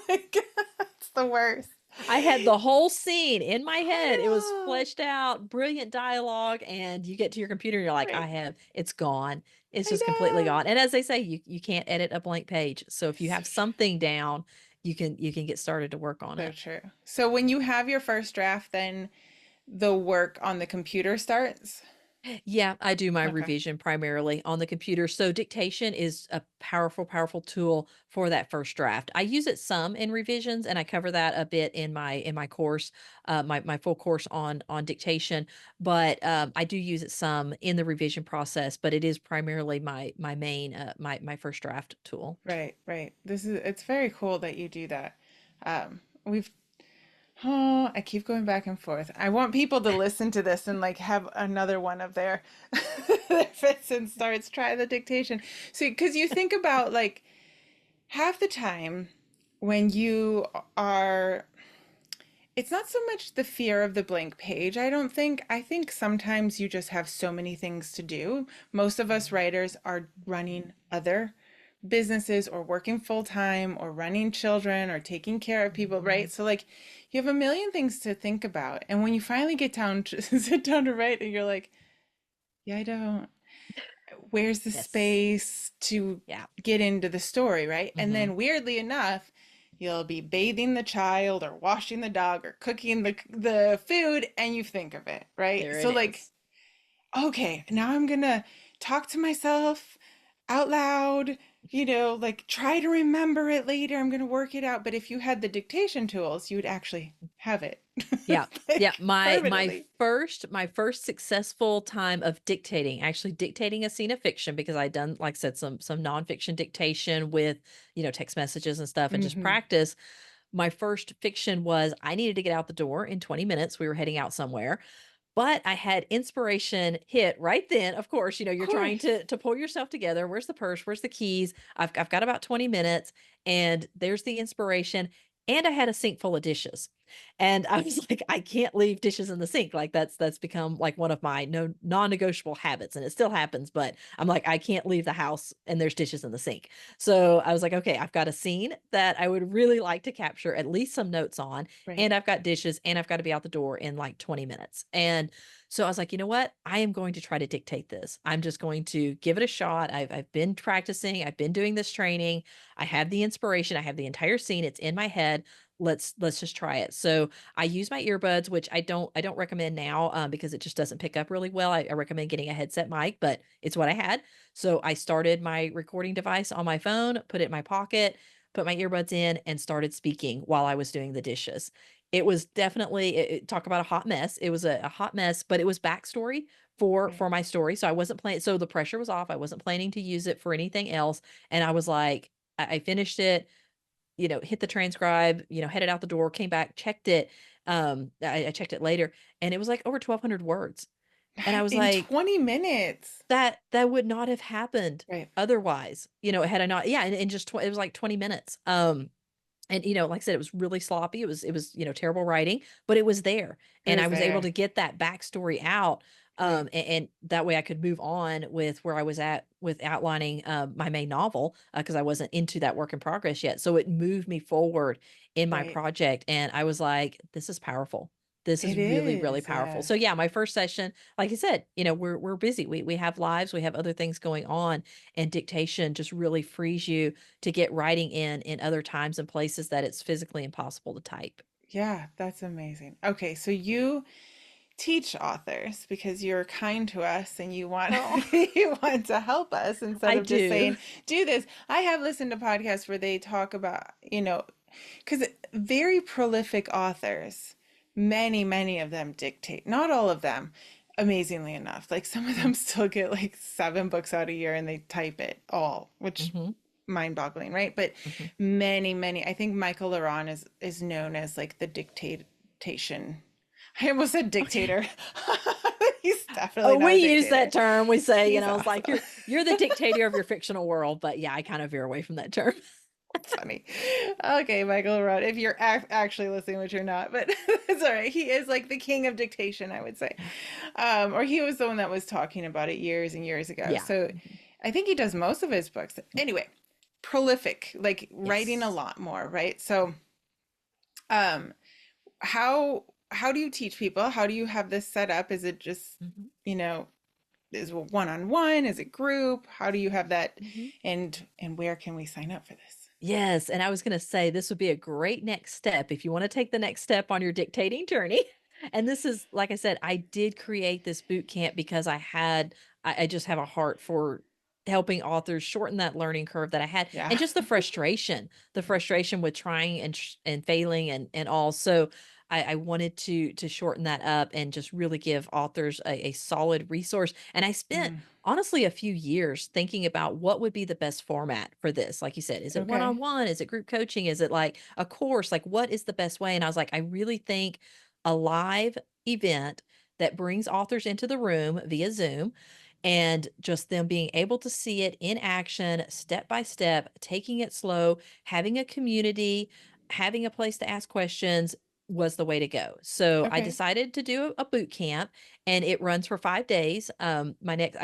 Like, it's the worst. I had the whole scene in my head. It was I know. fleshed out, brilliant dialogue, and you get to your computer and you're like, Right. it's gone. It's I just completely know. gone. And as they say, you can't edit a blank page. So if you So have true. something down, you can get started to work on So it. true. So when you have your first draft, then the work on the computer starts. Yeah, I do my Okay. revision primarily on the computer. So dictation is a powerful, powerful tool for that first draft. I use it some in revisions, and I cover that a bit in my course, my full course on dictation. But I do use it some in the revision process. But it is primarily my main my first draft tool. Right, right. It's very cool that you do that. We've Oh, I keep going back and forth. I want people to listen to this and like have another one of their fits and starts, try the dictation. So, because you think about like half the time when you are, it's not so much the fear of the blank page, I don't think. I think sometimes you just have so many things to do. Most of us writers are running other businesses or working full time or running children or taking care of people, Mhm. right? So like you have a million things to think about. And when you finally get down to sit down to write and you're like, yeah, I don't, where's the Yes. space to Yeah. get into the story, right? And Hmm. then weirdly enough, you'll be bathing the child or washing the dog or cooking the food and you think of it, right? There it So like, is. okay, now I'm gonna talk to myself out loud, like try to remember it later. I'm gonna work it out. But if you had the dictation tools, you would actually have it Yeah. Yeah, like my permanently. first successful time of dictating, actually dictating a scene of fiction, because I'd done, like I said, some nonfiction dictation with, text messages and stuff and just Hmm. practice. My first fiction was I needed to get out the door in 20 minutes. We were heading out somewhere. But I had inspiration hit right then. Of course, Of you're trying course. to pull yourself together. Where's the purse? Where's the keys? I've got about 20 minutes, and there's the inspiration. And I had a sink full of dishes. And I was like, I can't leave dishes in the sink. Like that's become like one of my no non-negotiable habits. And it still happens, but I'm like, I can't leave the house and there's dishes in the sink. So I was like, okay, I've got a scene that I would really like to capture at least some notes on, Right. and I've got dishes, and I've got to be out the door in like 20 minutes. And so I was like, you know what? I am going to try to dictate this. I'm just going to give it a shot. I've been practicing, I've been doing this training. I have the inspiration, I have the entire scene, it's in my head. Let's just try it. So I use my earbuds, which I don't recommend now, because it just doesn't pick up really well. I recommend getting a headset mic, but it's what I had. So I started my recording device on my phone, put it in my pocket, put my earbuds in, and started speaking while I was doing the dishes. It was definitely talk about a hot mess. It was a hot mess, but it was backstory Right. for my story. So I wasn't planning. So the pressure was off. I wasn't planning to use it for anything else. And I was like, I finished it, hit the transcribe, headed out the door, came back, checked it. I checked it later, and it was like over 1,200 words. And I was In like, 20 minutes. that would not have happened Right. otherwise, had I not, yeah, and just it was like 20 minutes. And like I said, it was really sloppy. It was terrible writing, but it was there, It and was I was able there. to get that backstory out. Right. And that way I could move on with where I was at with outlining my main novel, because I wasn't into that work in progress yet. So it moved me forward in my Right. project, and I was like, this is powerful. This is It really, really is. powerful. So yeah, my first session, like you said, we're busy. We have lives, we have other things going on, and dictation just really frees you to get writing in other times and places that it's physically impossible to type. Yeah, that's amazing. Okay, so you teach authors because you're kind to us and you want Oh, you want to help us instead I of just do. saying do this. I have listened to podcasts where they talk about, because very prolific authors, many of them dictate. Not all of them, amazingly enough. Like some of them still get like 7 books out a year and they type it all, which Mm-hmm, mind-boggling, right? But hmm. many, I think Michael Laron is known as like the dictation. I almost said dictator. He's definitely Oh, we not a use that dictator. term. We say, He's it's like awesome. you're the dictator of your fictional world. But yeah, I kind of veer away from that term. Funny. Okay, Michael Laron, if you're actually listening, which you're not, but it's all right. He is like the king of dictation, I would say. Or he was the one that was talking about it years and years ago. Yeah. So Mhm. I think he does most of his books. Anyway, prolific, like writing a Yes. lot more, right? So, um, how do you teach people? How do you have this set up? Is it just, Hmm. you know, is it one-on-one? Is it group? How do you have that? Hmm. And where can we sign up for this? Yes, and I was gonna say this would be a great next step if you wanna take the next step on your dictating journey. And this is, like I said, I did create this boot camp because I just have a heart for helping authors shorten that learning curve that I had, Yeah. and just the frustration with trying and failing and all. So I wanted to shorten that up and just really give authors a solid resource. And I spent Mm, honestly a few years thinking about what would be the best format for this. Like you said, is it one on okay. one? Is it group coaching? Is it like a course? Like, what is the best way? And I was like, I really think a live event that brings authors into the room via Zoom, and just them being able to see it in action, step by step, taking it slow, having a community, having a place to ask questions was the way to go. So I Okay. decided to do a boot camp, and it runs for 5 days. I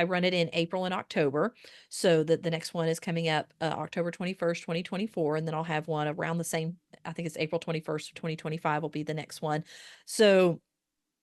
run it in April and October. So the next one is coming up October 21st, 2024. And then I'll have one around the same, I think it's April 21st of 2025 will be the next one. So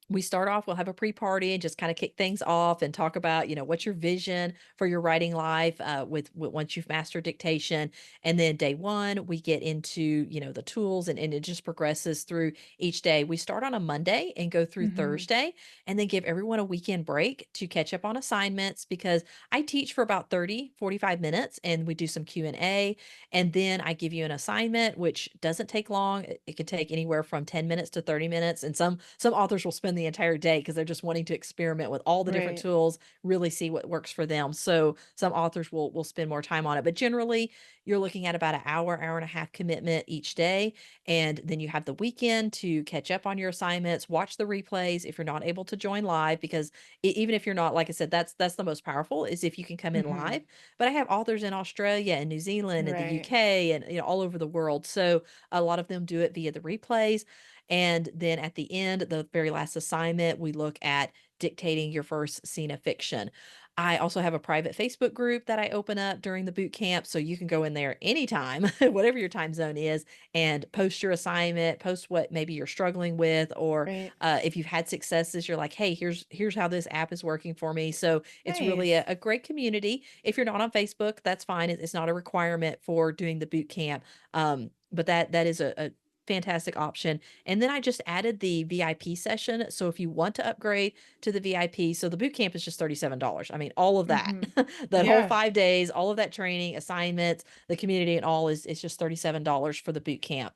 we start off, we'll have a pre-party and just kind of kick things off and talk about, what's your vision for your writing life, with once you've mastered dictation. And then day one, we get into, the tools, and it just progresses through each day. We start on a Monday and go through Hmm. Thursday, and then give everyone a weekend break to catch up on assignments, because I teach for about 30-45 minutes, and we do some Q&A. And then I give you an assignment, which doesn't take long. It can take anywhere from 10 minutes to 30 minutes. And some authors will spend the entire day because they're just wanting to experiment with all the different Right. tools, really see what works for them. So some authors will spend more time on it. But generally, you're looking at about an hour and a half commitment each day. And then you have the weekend to catch up on your assignments, watch the replays if you're not able to join live, because even if you're not, like I said, that's the most powerful, is if you can come in Hmm. live. But I have authors in Australia and New Zealand and the Right. UK and all over the world. So a lot of them do it via the replays. And then at the end, the very last assignment, we look at dictating your first scene of fiction. I also have a private Facebook group that I open up during the boot camp. So you can go in there anytime, whatever your time zone is, and post your assignment, post what maybe you're struggling with, or Right. if you've had successes, you're like, hey, here's how this app is working for me. So it's really Nice. a great community. If you're not on Facebook, that's fine. It's not a requirement for doing the boot camp. But that is a fantastic option. And then I just added the VIP session. So if you want to upgrade to the VIP, so the boot camp is just $37. I mean, all of that, Hmm. the whole Yeah. 5 days, all of that training, assignments, the community, and all is just $37 for the boot camp,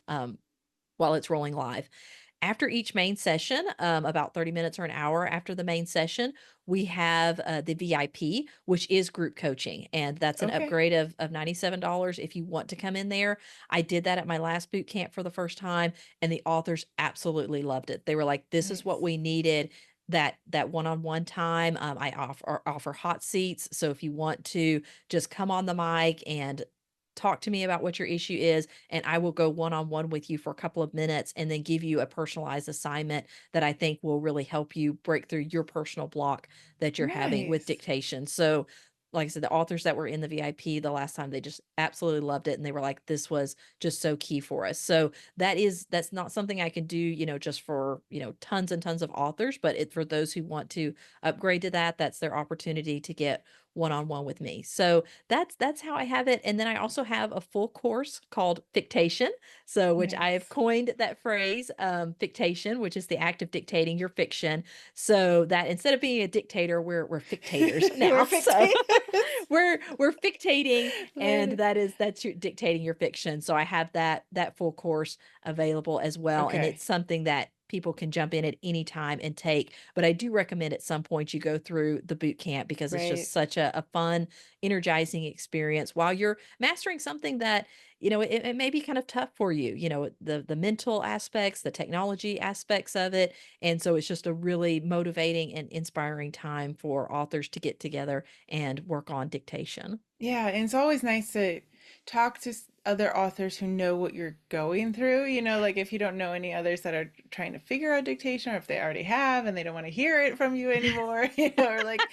while it's rolling live. After each main session, about 30 minutes or an hour after the main session, we have the VIP, which is group coaching. And that's an Okay. upgrade of $97 if you want to come in there. I did that at my last boot camp for the first time, and the authors absolutely loved it. They were like, this is what Nice. we needed. That one-on-one time. I offer hot seats. So if you want to just come on the mic and talk to me about what your issue is, and I will go one-on-one with you for a couple of minutes and then give you a personalized assignment that I think will really help you break through your personal block that you're having with Nice. dictation. So, like I said, the authors that were in the VIP the last time, they just absolutely loved it. And they were like, this was just so key for us. So that's not something I can do, just for, tons and tons of authors, but for those who want to upgrade to that, that's their opportunity to get one-on-one with me. So that's how I have it. And then I also have a full course called Dictation. So which I have Nice. coined that phrase, Dictation, which is the act of dictating your fiction. So that instead of being a dictator, we're fictators We're now. So fictitious. we're fictating, Love and it. that's your dictating your fiction. So I have that full course available as well. And Okay. it's something that people can jump in at any time and take. But I do recommend at some point you go through the boot camp because it's Right. just such a fun, energizing experience while you're mastering something that, it may be kind of tough for you, the mental aspects, the technology aspects of it. And so it's just a really motivating and inspiring time for authors to get together and work on dictation. Yeah, and it's always nice to talk to other authors who know what you're going through. Like if you don't know any others that are trying to figure out dictation, or if they already have and they don't want to hear it from you anymore, or like,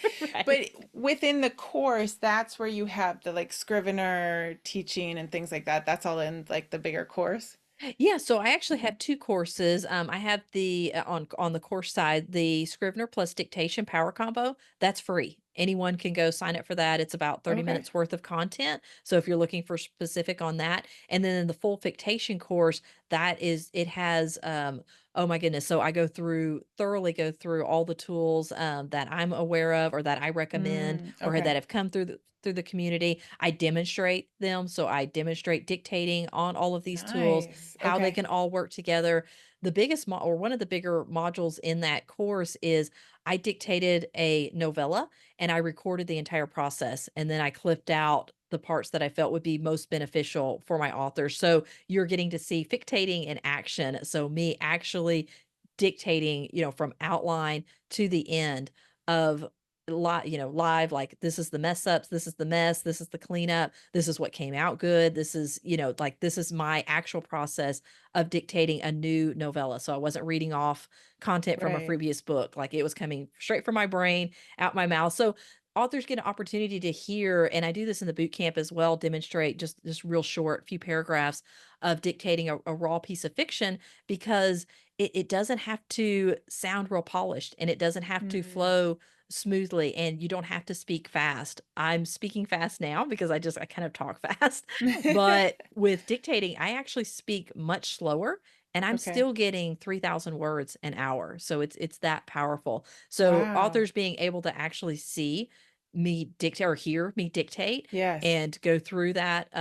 but Right. within the course, that's where you have the like Scrivener teaching and things like that. That's all in like the bigger course. Yeah, so I actually Okay. have 2 courses. I have the on the course side, the Scrivener plus Dictation Power Combo. That's free. Anyone can go sign up for that. It's about 30 Okay. minutes worth of content. So if you're looking for specific on that, and then in the full Dictation course, it has oh my goodness. So I thoroughly go through all the tools that I'm aware of or that I recommend or Okay. that have come through the community. I demonstrate them. So I demonstrate dictating on all of these tools, Nice. how they Okay. can all work together. The biggest or one of the bigger modules in that course is I dictated a novella and I recorded the entire process. And then I clipped out the parts that I felt would be most beneficial for my authors. So you're getting to see fictating in action. So me actually dictating, from outline to the end of live, like this is the mess ups, this is the mess, this is the cleanup, this is what came out good, this is, like this is my actual process of dictating a new novella. So I wasn't reading off content from a Right. previous book, like it was coming straight from my brain out my mouth. So authors get an opportunity to hear, and I do this in the boot camp as well, demonstrate just real short few paragraphs of dictating a raw piece of fiction, because it doesn't have to sound real polished and it doesn't have to Mm. flow smoothly, and you don't have to speak fast. I'm speaking fast now because I kind of talk fast. But with dictating, I actually speak much slower and I'm Okay. still getting 3,000 words an hour. So it's that powerful. So Wow. authors being able to actually see me dictate or hear me dictate Yes. and go through that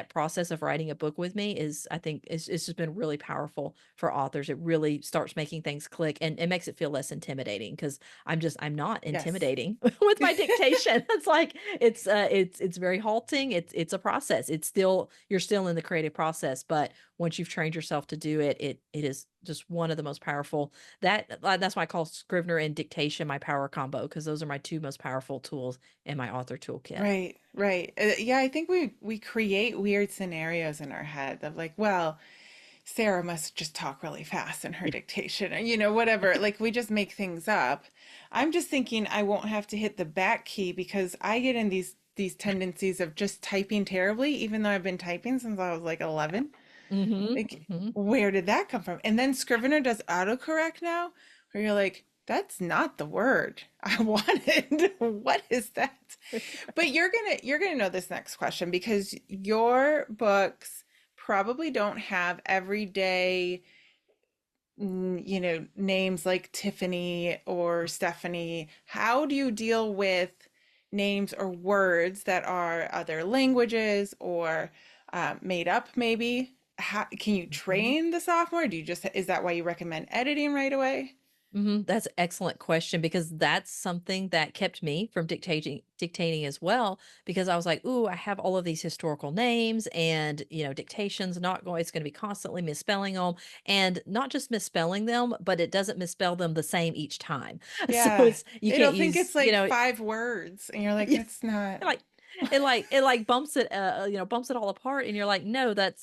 process of writing a book with me is, I think, it's just been really powerful for authors. It really starts making things click, and it makes it feel less intimidating because I'm not Yes. intimidating with my dictation. It's like it's very halting. It's a process. You're still in the creative process, but once you've trained yourself to do it, it is just one of the most powerful. That's why I call Scrivener and Dictation my power combo, because those are my 2 most powerful tools in my author toolkit. Right, right. Yeah, I think we create weird scenarios in our head of like, well, Sarah must just talk really fast in her Yeah. dictation, or whatever. Like we just make things up. I'm just thinking I won't have to hit the back key because I get in these tendencies of just typing terribly, even though I've been typing since I was like 11. Mhm. Like, Mhm. where did that come from? And then Scrivener does autocorrect now, where you're like, that's not the word I wanted. What is that? But you're gonna know this next question because your books probably don't have everyday, names like Tiffany or Stephanie. How do you deal with names or words that are other languages or made up maybe? can you train the sophomore? Do you just, is that why you recommend editing right away? That's an excellent question because that's something that kept me from dictating as well because I was like, "Ooh, I have all of these historical names and, dictation's not going it's going to be constantly misspelling them and not just misspelling them, but it doesn't misspell them the same each time." So Yeah. it's you It'll can't think use, it's like 5 words and you're like, yeah, that's not. like it bumps it bumps it all apart and you're like no that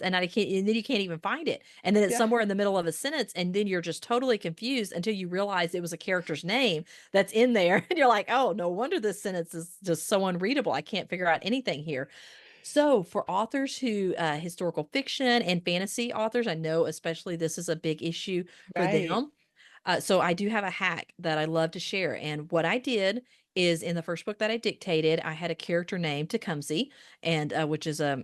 and I can't and then you can't even find it and then it's Yeah. somewhere in the middle of a sentence and then you're just totally confused until you realize it was a character's name that's in there and you're like oh no wonder this sentence is just so unreadable I can't figure out anything here. So for authors who historical fiction and fantasy authors I know especially this is a big issue for Right. them. So I do have a hack that I love to share. And what I did is in the first book that I dictated, I had a character named Tecumseh, and which is a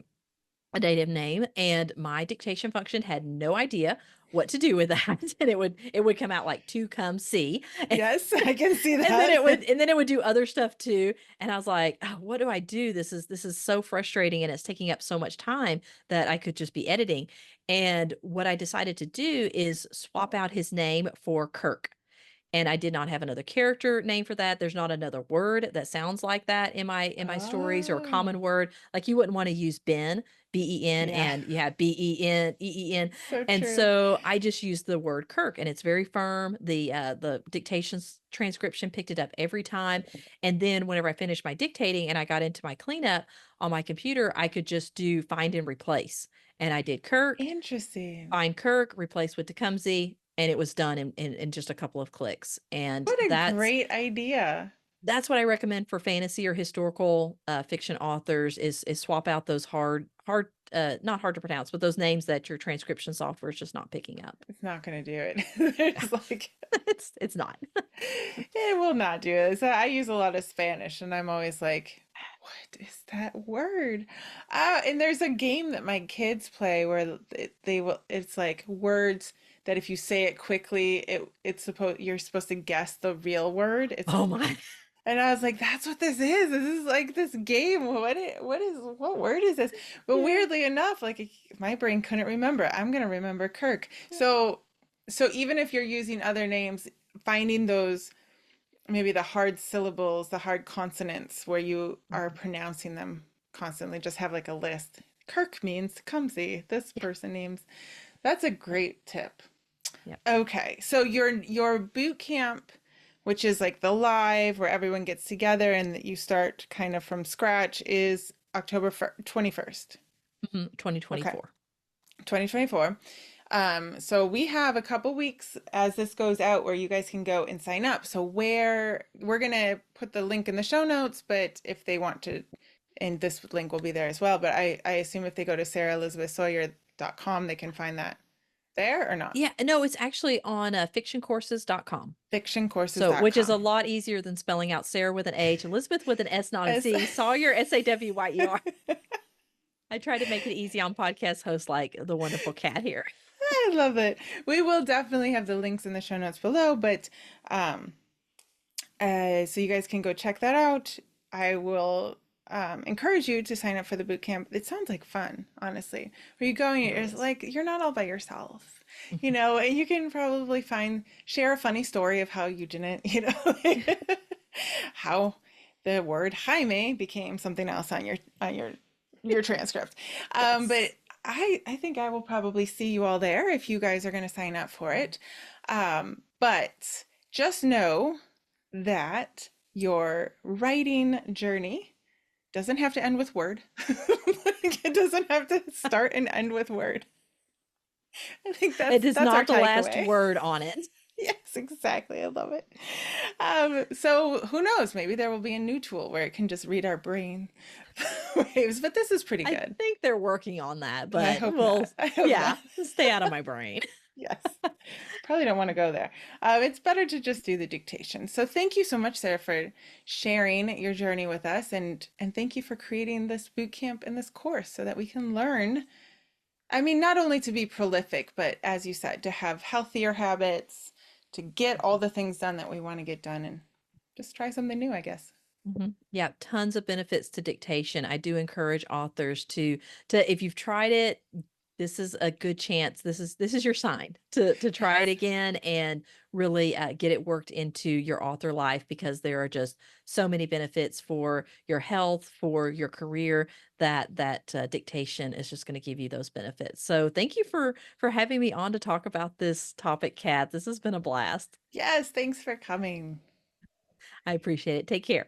native name, and my dictation function had no idea what to do with that, and it would come out like to come see, Yes, I can see and then that. it would and then it would do other stuff too. And I was like, oh, what do I do? This is so frustrating and it's taking up so much time that I could just be editing. And what I decided to do is swap out his name for Kirk. And I did not have another character name for that. There's not another word that sounds like that in my stories or a Oh, common word. Like you wouldn't want to use Ben, Ben, yeah. and you have Ben, EEN. So And true. so I just used the word Kirk and it's very firm. The dictations transcription picked it up every time. And then whenever I finished my dictating and I got into my cleanup on my computer, I could just do find and replace. And I did Kirk, Interesting. find Kirk, replace with Tecumseh, and it was done in just a couple of clicks. And What a that's great idea. that's what I recommend for fantasy or historical fiction authors is swap out those hard not hard to pronounce, but those names that your transcription software is just not picking up. It's not going to do it. Yeah. There's like, It's not. it will not do it. So I use a lot of Spanish and I'm always like, what is that word? And there's a game that my kids play where they will, it's like words that if you say it quickly, it's supposed, you're supposed to guess the real word. It's, Oh my. and I was like, that's what this is. This is like this game. What word is this? But Yeah. weirdly enough, like my brain couldn't remember. I'm gonna remember Kirk. So even if you're using other names, finding those maybe the hard syllables, the hard consonants where you are Mhm. pronouncing them constantly, just have like a list. Kirk means Tecumseh. This Yeah. person names. That's a great tip. Yep. Okay, so your boot camp, which is like the live where everyone gets together and you start kind of from scratch, is October 21st. Okay, 2024. 2024. So we have a couple weeks as this goes out where you guys can go and sign up. So where we're gonna put the link in the show notes, but if they want to, and this link will be there as well, but I assume if they go to SarahElizabethSawyer.com, they can find that there or not. Yeah, no, it's actually on fictioncourses.com. So, which is a Fictioncourses.com. lot easier than spelling out Sarah with an H, Elizabeth with an S, not a As C, Sawyer, Sawyer. I try to make it easy on podcast hosts like the wonderful cat here. I love it. We will definitely have the links in the show notes below, but um, so you guys can go check that out. I will encourage you to sign up for the boot camp. It sounds like fun, honestly. Where you go and It you're is. like, you're not all by yourself, and you can probably share a funny story of how you didn't, how the word Jaime became something else on your transcript. But Yes. I think I will probably see you all there if you guys are going to sign up for it. But just know that your writing journey doesn't have to end with word. It doesn't have to start and end with word. I think It is that's our not the last takeaway. word on it. Yes, exactly. I love it. So who knows? Maybe there will be a new tool where it can just read our brain waves, but this is pretty I good. think they're working on that, I but hope not. I hope not. yeah, stay out of my brain. Yes. Probably don't want to go there. It's better to just do the dictation. So thank you so much, Sarah, for sharing your journey with us, and thank you for creating this boot camp and this course so that we can learn. I mean, not only to be prolific, but as you said, to have healthier habits, to get all the things done that we want to get done, and just try something new, I guess. Yeah, tons of benefits to dictation. I do encourage authors to if you've tried it, this is a good chance. This is your sign to try it Yes. again and really get it worked into your author life, because there are just so many benefits for your health, for your career, that dictation is just going to give you those benefits. So thank you for having me on to talk about this topic, Kat. This has been a blast. Yes, thanks for coming. I appreciate it. Take care.